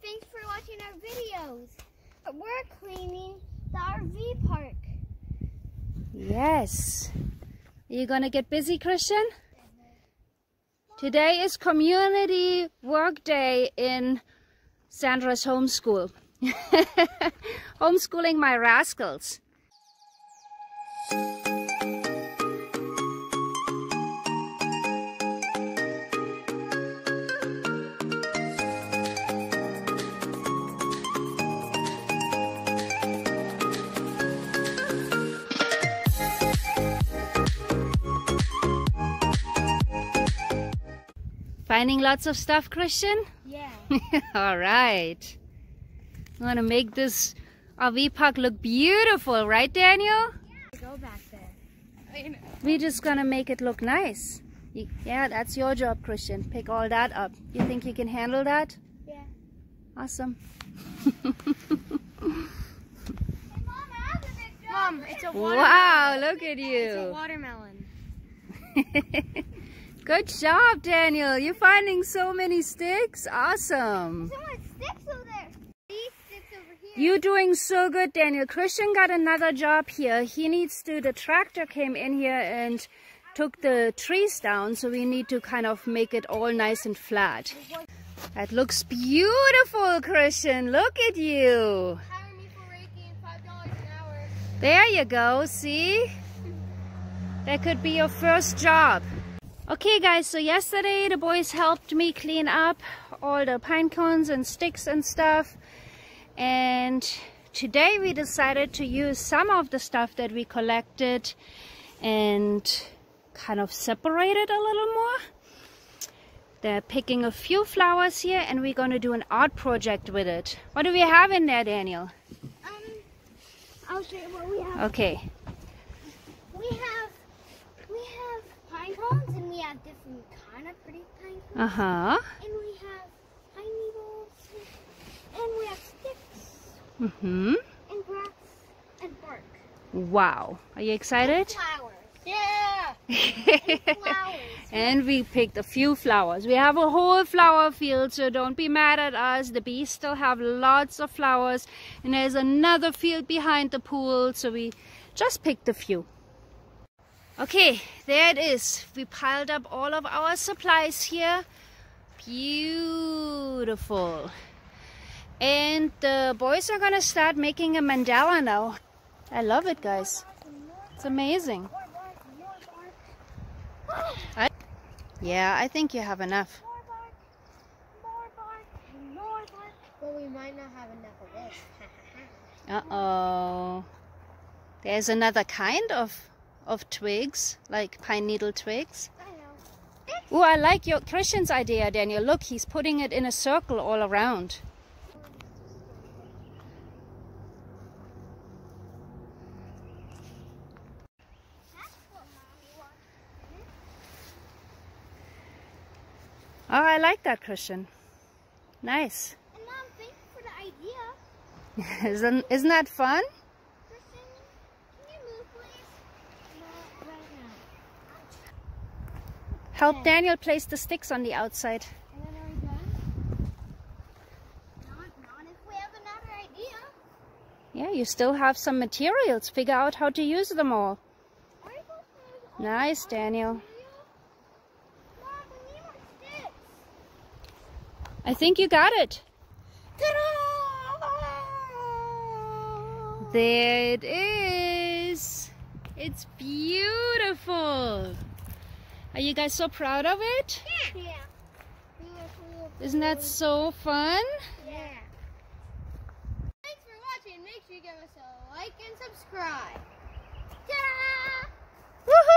thanks for watching our videos. We're cleaning the RV park. Yes. Are you gonna get busy, Christian? Today is community work day in Sandra's homeschool. Homeschooling my rascals. Finding lots of stuff, Christian? Yeah. All right. I want to make this RV park look beautiful, right, Daniel? Yeah. Go back there. We're just gonna make it look nice. Yeah, that's your job, Christian. Pick all that up. You think you can handle that? Yeah. Awesome. Hey, Mom, I have a big job. Mom, it's a watermelon. Wow, look at you. It's a watermelon. Good job, Daniel. You're finding so many sticks. Awesome. So much sticks over there. These sticks over here. You're doing so good, Daniel. Christian got another job here. He needs to, the tractor came in here and took the trees down, so we need to kind of make it all nice and flat. That looks beautiful, Christian. Look at you. Hire me for raking $5 an hour. There you go, see? That could be your first job. Okay guys, so yesterday the boys helped me clean up all the pine cones and sticks and stuff. And today we decided to use some of the stuff that we collected and kind of separate it a little more. They're picking a few flowers here and we're going to do an art project with it. What do we have in there, Daniel? I'll show you what we have. Okay. We have pine cones and we have different kind of pretty pine cones. Uh-huh. And we have pine needles and we have sticks Mm-hmm. and grass and bark. Wow. Are you excited? And flowers. Yeah! And flowers. And we picked a few flowers. We have a whole flower field, so don't be mad at us. The bees still have lots of flowers. And there's another field behind the pool, so we just picked a few. Okay, there it is. We piled up all of our supplies here. Beautiful. And the boys are gonna start making a mandala now. I love it, guys. It's amazing. Yeah, I think you have enough. More bark, more bark. But we might not have enough of this. Uh-oh. There's another kind of twigs, like pine needle twigs. I know. Oh, I like your Christian's idea, Daniel. Look, he's putting it in a circle all around. Oh, I like that, Christian. Nice. And Mom, thank you for the idea. Isn't that fun? Christian, can you move, please? Not right now. Help Daniel place the sticks on the outside. And then are we done? Not if we have another idea. Yeah, you still have some materials. Figure out how to use them all. Nice, Daniel. I think you got it. There it is. It's beautiful. Are you guys so proud of it? Yeah. Isn't that so fun? Yeah. Thanks for watching. Make sure you give us a like and subscribe. Ta-da! Woohoo!